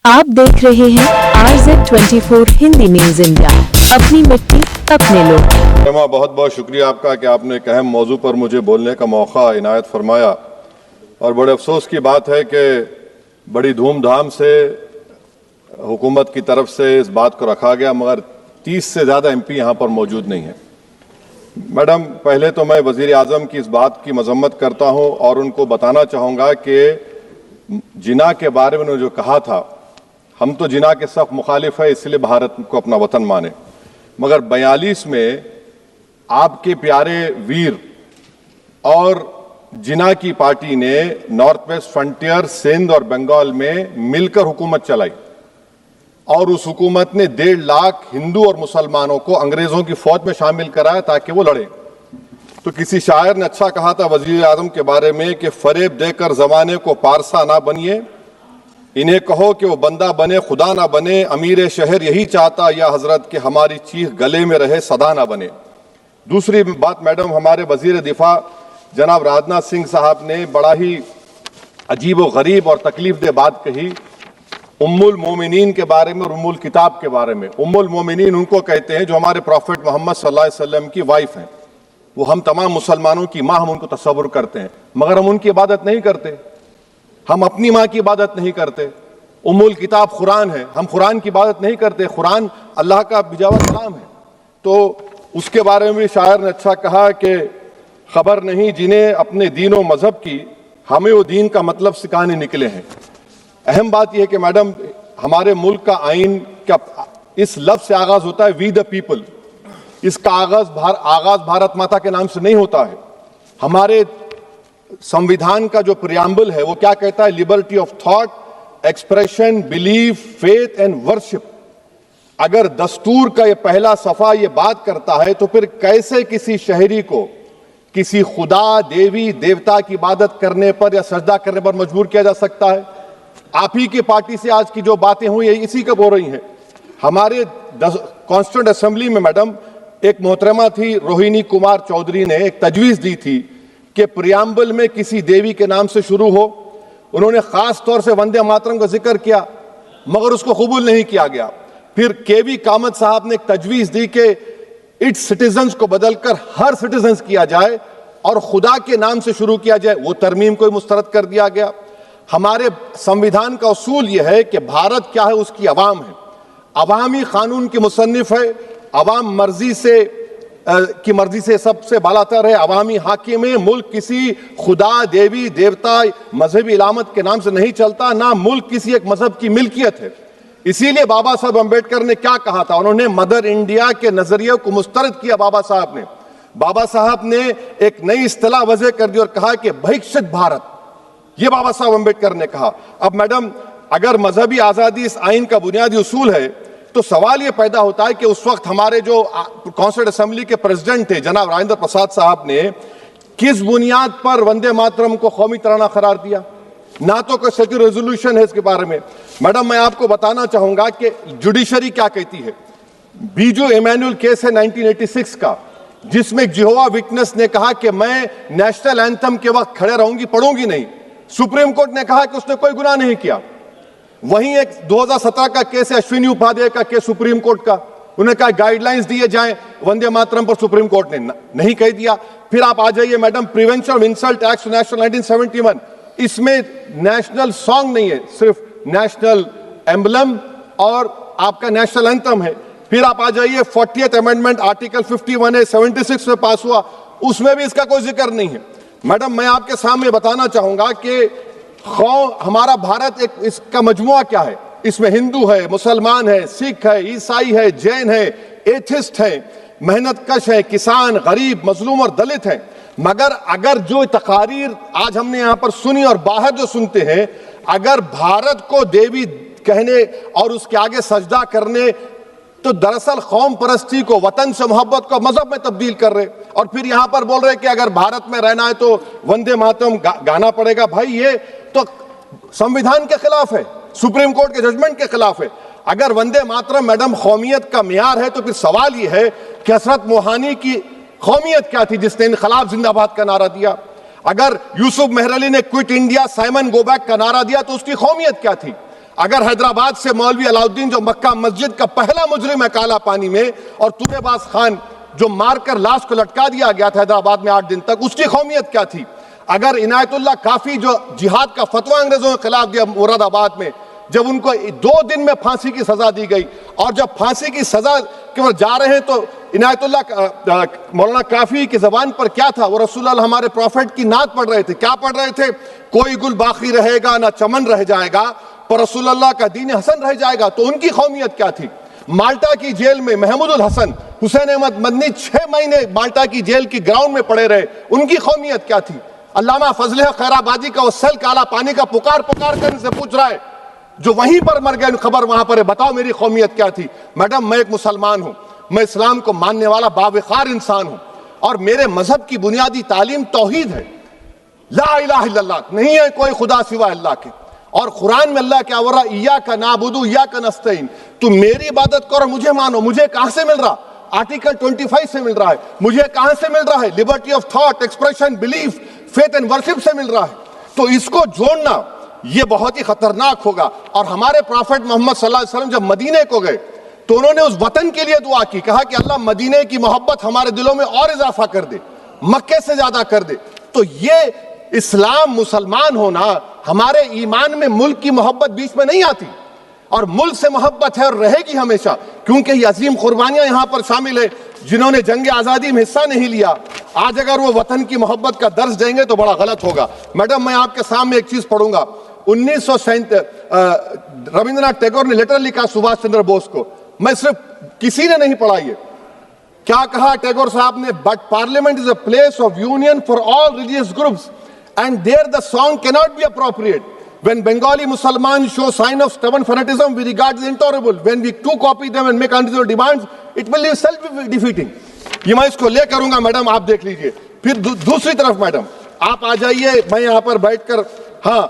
आप देख रहे हैं RZ24 हिंदी न्यूज इंडिया। अपनी मिट्टी अपने लोग। बहुत बहुत शुक्रिया आपका कि आपने एक अहम मौजू पर मुझे बोलने का मौका इनायत फरमाया। और बड़े अफसोस की बात है कि बड़ी धूमधाम से हुकूमत की तरफ से इस बात को रखा गया, मगर 30 से ज़्यादा MP यहाँ पर मौजूद नहीं है। मैडम, पहले तो मैं वज़ीर आज़म की इस बात की मजम्मत करता हूँ और उनको बताना चाहूँगा कि जिना के बारे में उन्होंने जो कहा था, हम तो जिना के सख्त मुखालिफ है, इसलिए भारत को अपना वतन माने, मगर 42 में आपके प्यारे वीर और जिना की पार्टी ने नॉर्थ वेस्ट फ्रंटियर, सिंध और बंगाल में मिलकर हुकूमत चलाई और उस हुकूमत ने 1.5 लाख हिंदू और मुसलमानों को अंग्रेजों की फौज में शामिल कराया ताकि वो लड़े। तो किसी शायर ने अच्छा कहा था वजीर आजम के बारे में कि फरेब देकर जमाने को पारसा ना बनिए, इन्हें कहो कि वो बंदा बने खुदा ना बने, अमीर शहर यही चाहता या हजरत कि हमारी चीख गले में रहे सदा ना बने। दूसरी बात मैडम, हमारे वजीर दिफा जनाब राजनाथ सिंह साहब ने बड़ा ही अजीब व गरीब और तकलीफ दे बात कही उम्मुल मोमिनीन के बारे में और उम्मुल किताब के बारे में। उम्मुल मोमिनीन उनको कहते हैं जो हमारे प्रॉफिट मोहम्मद सल्लल्लाहु अलैहि वसल्लम की वाइफ हैं। वो हम तमाम मुसलमानों की माँ, हम उनको तस्वुर करते हैं, मगर हम उनकी इबादत नहीं करते। हम अपनी माँ की इबादत नहीं करते। उम्मुल किताब कुरान है, हम कुरान की इबादत नहीं करते। कुरान अल्लाह का बिजावा कलाम है। तो उसके बारे में शायर ने अच्छा कहा कि खबर नहीं जिन्हें अपने दीन व मजहब की, हमें वो दीन का मतलब सिखाने निकले हैं। अहम बात यह है कि मैडम, हमारे मुल्क का आइन क्या इस लफ्ज से आगाज होता है, वी द पीपल। इसका आगाज भारत माता के नाम से नहीं होता है। हमारे संविधान का जो प्रियम्बल है वो क्या कहता है? Liberty of thought, expression, belief, faith and worship. अगर दस्तूर का ये पहला सफा ये बात करता है तो फिर कैसे किसी शहरी को किसी खुदा, देवी, देवता की इबादत करने पर या सजदा करने पर मजबूर किया जा सकता है? आप ही की पार्टी से आज की जो बातें हुई इसी कब हो रही हैं। हमारे कॉन्स्टिट्यूंट असेंबली में मैडम एक मोहतरमा थी रोहिणी कुमार चौधरी ने एक तजवीज दी थी कि प्रियम्बल में किसी देवी के नाम से शुरू हो। उन्होंने खास तौर से वंदे मातरम का जिक्र किया, मगर उसको कबूल नहीं किया गया। फिर KV कामत साहब ने एक तजवीज दी कि इट्स सिटीजन्स को बदलकर हर सिटीजन्स किया जाए और खुदा के नाम से शुरू किया जाए, वो तरमीम को मुस्तरद कर दिया गया। हमारे संविधान का उसूल यह है कि भारत क्या है, उसकी अवाम है, अवामी कानून की मुसन्निफ है, अवाम मर्जी से सबसे बालातर है, अवामी हाकिम है। मुल्क किसी खुदा, देवी, देवता, मजहबी इलामत के नाम से नहीं चलता, ना मुल्क किसी एक मजहब की मिल्कियत है। इसीलिए बाबा साहब अम्बेडकर ने क्या कहा था? उन्होंने मदर इंडिया के नजरिए को मुस्तरद किया। बाबा साहब ने एक नई इस्तिलाह वजह कर दी और कहा कि भैक्षित भारत, ये बाबा साहब अम्बेडकर ने कहा। अब मैडम, अगर मजहबी आजादी इस आइन का बुनियादी उसूल है तो सवाल यह पैदा होता है कि उस वक्त हमारे जो कॉन्स्टिट्यूंट असेंबली के प्रेसिडेंट थे जनाब राजेंद्र प्रसाद साहब ने किस बुनियाद पर वंदे मातरम को कौमी तराना करार दिया? ना तो कोई सेक्यूर रेजोल्यूशन है इसके बारे में। मैडम, मैं आपको बताना चाहूंगा कि जुडिशरी क्या कहती है। बीजू इमैनुअल केस है 1986 का, जिसमें जिहोवा विटनेस ने कहा कि मैं नेशनल एंथम के वक्त खड़े रहूंगी, पढ़ूंगी नहीं। सुप्रीम कोर्ट ने कहा कि उसने कोई गुनाह नहीं किया। वहीं एक 2017 का केस है अश्विनी उपाध्याय का केस सुप्रीम कोर्ट का, उन्हें कहा गाइडलाइंस दिए जाएं वंदे मातरम पर, सुप्रीम कोर्ट ने नहीं कह दिया। फिर आप आ जाइए madam, prevention of insult act national 1971, इसमें नेशनल सॉन्ग नहीं है, सिर्फ नेशनल एम्बलम और आपका नेशनल एंथम है। फिर आप आ जाइए 40th अमेंडमेंट आर्टिकल 51 है, 76 में पास हुआ, उसमें भी इसका कोई जिक्र नहीं है। मैडम, मैं आपके सामने बताना चाहूंगा कि हमारा भारत एक इसका मजमुआ क्या है। इसमें हिंदू है, मुसलमान है, सिख है, ईसाई है, जैन है, एथिस्ट है, मेहनतकश है, किसान, गरीब, मजलूम और दलित है। मगर अगर जो तकारीर आज हमने यहां पर सुनी और बाहर जो सुनते हैं, अगर भारत को देवी कहने और उसके आगे सजदा करने, तो दरअसल कौम परस्ती को, वतन से मोहब्बत को मजहब में तब्दील कर रहे और फिर यहां पर बोल रहे कि अगर भारत में रहना है तो वंदे मातरम गाना पड़ेगा। भाई, ये तो संविधान के खिलाफ है, सुप्रीम कोर्ट के जजमेंट के खिलाफ है। अगर वंदे मातरम मैडम कौमियत का मियार है तो फिर सवाल यह है कि हजरत मोहानी की कौमियत क्या थी जिसने इनकलाब जिंदाबाद का नारा दिया? अगर यूसुफ मेहर अली ने quit India, Simon go back का नारा दिया तो उसकी कौमियत क्या थी? अगर हैदराबाद से मौलवी अलाउद्दीन जो मक्का मस्जिद का पहला मुजरिम है काला पानी में, और तुबेबाज खान जो मारकर लाश को लटका दिया गया था हैदराबाद में 8 दिन तक, उसकी कौमियत क्या थी? अगर इनायतुल्लाह काफी जो जिहाद का फतवा अंग्रेजों के खिलाफ दिया मुरादाबाद में, जब उनको 2 दिन में फांसी की सजा दी गई, और जब फांसी की सजा के ओर जा रहे हैं तो इनायतुल्लाह मौलाना काफी की जबान पर क्या था? वो रसूलुल्लाह हमारे प्रॉफिट की नात पढ़ रहे थे। क्या पढ़ रहे थे? कोई गुल बाकी रहेगा ना चमन रह जाएगा, पर रसूलुल्लाह का दीन हसन रह जाएगा। तो उनकी कौमियत क्या थी? माल्टा की जेल में महमूदुल हसन, हुसैन अहमद मदनी 6 महीने माल्टा की जेल की ग्राउंड में पड़े रहे, उनकी कौमियत क्या थी? अल्लामा फजल खैराबादी का वो सेल काला पानी का पुकार कर इनसे पूछ रहा है, जो वहीं पर मर गए, खबर वहां पर है, बताओ मेरी कौमियत क्या थी? मैडम, मैं एक मुसलमान हूं, मैं इस्लाम को मानने वाला बावकार इंसान हूं, और मेरे मजहब की बुनियादी तालीम तौहीद है, ला इलाहा इल्लल्लाह, नहीं है कोई खुदा सिवा अल्लाह के। और कुरान में अल्लाह क्या बोल रहा? इय्याका नाबुदु इय्याका नस्तईन, तुम मेरी इबादत करो, मुझे मानो। मुझे कहां से मिल रहा? आर्टिकल 25 से मिल रहा है। मुझे कहां से मिल रहा है? Liberty of thought, expression, belief, faith and worship से मिल रहा है। तो इसको जोड़ना ये बहुत ही खतरनाक होगा। और हमारे प्रॉफिट मोहम्मद सल्लल्लाहु अलैहि वसल्लम जब मदीने को गए तो उन्होंने उस वतन के लिए दुआ की, कहा कि अल्लाह मदीने की मोहब्बत हमारे दिलों में और इजाफा कर दे, मक्के से ज्यादा कर दे। तो ये इस्लाम, मुसलमान होना, हमारे ईमान में मुल्क की मोहब्बत बीच में नहीं आती, और मुल्क से मोहब्बत है और रहेगी हमेशा, क्योंकि ये अजीम कुर्बानियां यहां पर शामिल है जिन्होंने जंग आजादी में हिस्सा नहीं लिया। आज अगर वो वतन की मोहब्बत का दर्ज देंगे तो बड़ा गलत होगा। मैडम, मैं आपके सामने एक चीज पढ़ूंगा। 1937 रविंद्रनाथ टैगोर ने लेटर लिखा सुभाष चंद्र बोस को, मैं सिर्फ किसी ने नहीं पढ़ा ये। क्या कहा टैगोर साहब ने? But parliament is a place of union for all religious groups and there the song cannot be appropriate. When Bengali Muslims show sign of stubborn fanatism, we regard it intolerable. When we too copy them and make unreasonable demands, it will be self-defeating. ये मैं इसको ले करूंगा madam, आप देख लीजिए। फिर दूसरी तरफ मैडम आप आ जाइए, मैं यहाँ पर बैठकर, हाँ,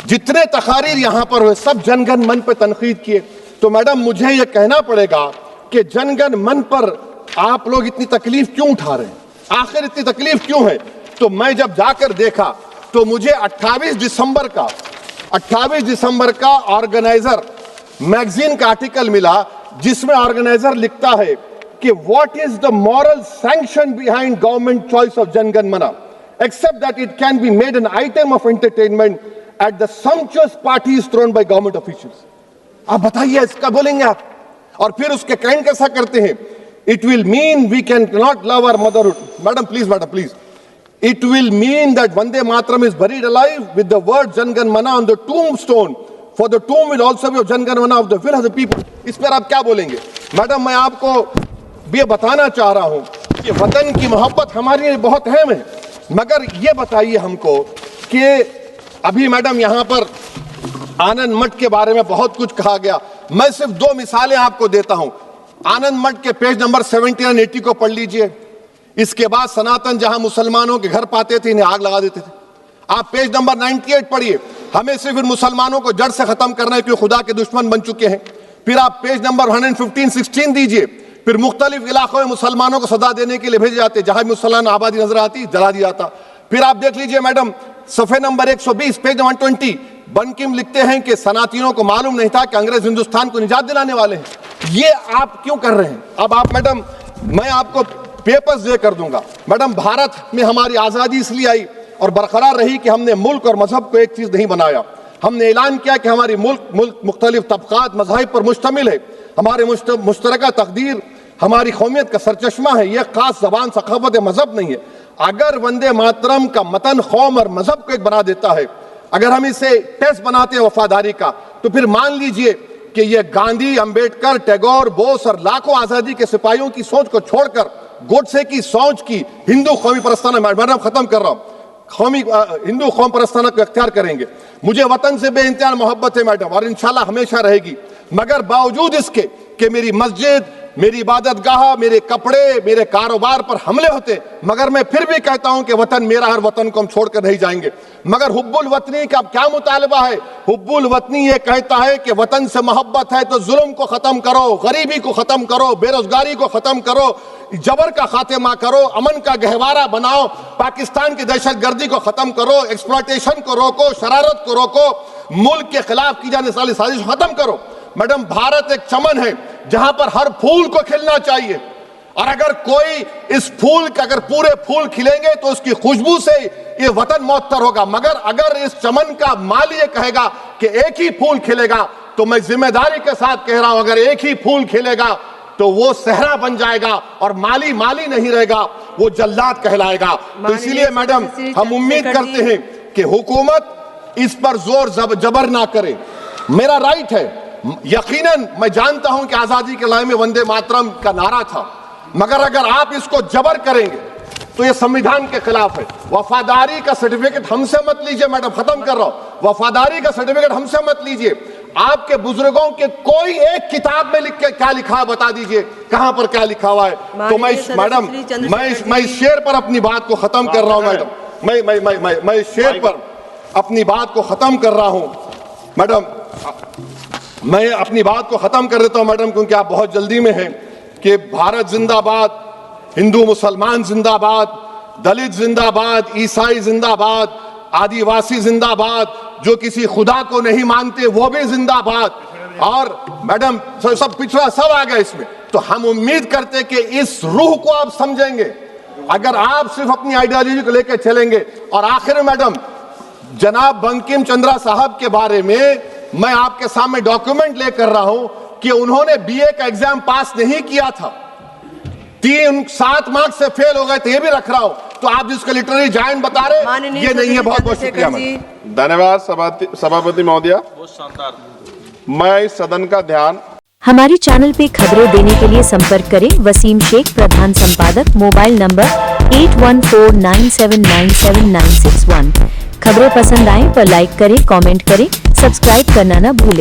जितने तकारीर यहाँ पर हुए सब जनगण मन पर तनकीद किए। तो मैडम मुझे ये कहना पड़ेगा कि जनगण मन पर आप लोग इतनी तकलीफ क्यों उठा रहे हैं? आखिर इतनी तकलीफ क्यों है? तो मैं जब जाकर देखा तो मुझे 28 दिसंबर का ऑर्गेनाइजर मैगजीन का आर्टिकल मिला, जिसमें ऑर्गेनाइजर लिखता है कि what is the moral sanction behind government choice of Jana Gana Mana, except that it can be made an item of entertainment at the sumptuous parties thrown by government officials. आप बताइए, इसका बोलेंगे आप? और फिर उसके काइंड कैसा करते हैं? It will mean we can not love our motherhood. Madam please, it will mean that Vande Mataram is buried alive with the word Jan Gan Mana on the tombstone, for the tomb will also be of Jan Gan Mana of the will of the people. इस पर आप क्या बोलेंगे? Madam, मैं आपको ये बताना चाह रहा हूं कि वतन की मोहब्बत हमारे लिए बहुत अहम है, मगर ये बताइए हमको कि अभी मैडम यहाँ पर आनंद मठ के बारे में बहुत कुछ कहा गया। मैं सिर्फ 2 मिसालें आपको देता हूं। आनंद मठ के पेज नंबर 70 और 80 को पढ़ लीजिए। इसके बाद सनातन जहां मुसलमानों के घर पाते थे, इन्हें आग लगा देते थे। आप पेज नंबर 98 पढ़िए। हमें सिर्फ इन मुसलमानों को जड़ से खत्म करना है, क्योंकि खुदा के दुश्मन बन चुके हैं। फिर आप पेज नंबर 115-16 दीजिए। फिर मुख्तलिफ इलाकों में मुसलमानों को सदा देने के लिए भेजे जाते, जहां मुसलमान आबादी नजर आती जला दिया जाता। फिर आप देख लीजिए मैडम, सफे नंबर 120 पेज 120, बनकिम लिखते हैं कि सनातियों को मालूम नहीं था कि अंग्रेज हिंदुस्तान को निजात दिलाने वाले हैं। ये आप क्यों कर रहे हैं? अब आप मैडम, मैं आपको पेपर्स दे कर दूंगा। मैडम, भारत में हमारी आजादी इसलिए आई और बरकरार रही कि हमने मुल्क और मजहब को एक चीज नहीं बनाया। हमने ऐलान किया कि हमारी मुल्क मुख्तलिफ तबकात मज़ाहिब पर मुश्तमिल है। हमारे मुश्तरका तकदीर हमारी कौमियत का सरचश्मा है। यह खास जबान, सखावत, मजहब नहीं है। अगर वंदे मातरम का मतन कौम और मजहब को एक बना देता है, अगर हम इसे टेस्ट बनाते हैं वफादारी का, तो फिर मान लीजिए कि यह गांधी, अंबेडकर, टैगोर, बोस और लाखों आजादी के सिपाहियों की सोच को छोड़कर गोडसे की सोच की हिंदू कौमी परस्ताना, मैडम खत्म कर रहा हूं, हिंदू कौम परस्ताना को अख्तियार करेंगे। मुझे वतन से बेइंतहा मोहब्बत है मैडम, और इंशाल्लाह हमेशा रहेगी। मगर बावजूद इसके कि मेरी मस्जिद, मेरी इबादत गाह, मेरे कपड़े, मेरे कारोबार पर हमले होते, मगर मैं फिर भी कहता हूं कि वतन मेरा, हर वतन को हम छोड़कर नहीं जाएंगे। मगर हुब्बुल वतनी का क्या मुतालबा है? हुब्बुल वतनी ये कहता है कि वतन से मोहब्बत है तो जुल्म को खत्म करो, गरीबी को खत्म करो, बेरोजगारी को खत्म करो, जबर का खात्मा करो, अमन का गहवारा बनाओ, पाकिस्तान की दहशतगर्दी को खत्म करो, एक्सप्लॉयटेशन को रोको, शरारत को रोको, मुल्क के खिलाफ की जाने वाली साजिश खत्म करो। मैडम, भारत एक चमन है जहां पर हर फूल को खिलना चाहिए, और अगर कोई इस फूल का अगर पूरे फूल खिलेंगे तो उसकी खुशबू से ये वतन मुअत्तर होगा, मगर अगर इस चमन का माली ये कहेगा कि एक ही फूल खिलेगा, तो मैं जिम्मेदारी के साथ कह रहा हूं, अगर एक ही फूल खिलेगा तो वो सहरा बन जाएगा और माली माली नहीं रहेगा, वो जल्लाद कहलाएगा। तो इसीलिए मैडम, हम उम्मीद करते हैं कि हुकूमत इस पर जोर जबर ना करे। मेरा राइट है, यकीनन मैं जानता हूं कि आजादी के लड़ाई में वंदे मातरम का नारा था, मगर अगर आप इसको जबर करेंगे तो ये संविधान के खिलाफ है। वफादारी का सर्टिफिकेट हमसे मत लीजिए मैडम, खत्म कर रहा हूं। वफादारी का सर्टिफिकेट हमसे मत लीजिए। आपके बुजुर्गों के कोई एक किताब में लिख के क्या लिखा है बता दीजिए, कहां पर क्या लिखा हुआ है। तो मैं मैडम, मैं इस शेर पर अपनी बात को खत्म कर रहा हूं मैडम, मैं इस शेर पर अपनी बात को खत्म कर रहा हूं मैडम, मैं अपनी बात को खत्म कर देता हूं मैडम, क्योंकि आप बहुत जल्दी में हैं। कि भारत जिंदाबाद, हिंदू मुसलमान जिंदाबाद, दलित जिंदाबाद, ईसाई जिंदाबाद, आदिवासी जिंदाबाद, जो किसी खुदा को नहीं मानते वो भी जिंदाबाद, और मैडम सब पिछड़ा सब आ गया इसमें। तो हम उम्मीद करते कि इस रूह को आप समझेंगे, अगर आप सिर्फ अपनी आइडियोलॉजी को लेकर चलेंगे। और आखिर में मैडम, जनाब बंकिम चंद्रा साहब के बारे में मैं आपके सामने डॉक्यूमेंट लेकर रहा हूं कि उन्होंने बीए का एग्जाम पास नहीं किया था, 7 मार्क्स से फेल हो गए थे, ये भी रख रहा हूं। तो आप जिसको लिटरेरी जायंट बता रहे ये नहीं है। बहुत बहुत शुक्रिया। धन्यवाद सभापति महोदया। मैं इस सदन का ध्यान। हमारे चैनल पे खबरें देने के लिए संपर्क करें वसीम शेख, प्रधान संपादक, मोबाइल नंबर 8149797961। खबरें पसंद आए पर लाइक करें, कमेंट करें, सब्सक्राइब करना ना भूलें।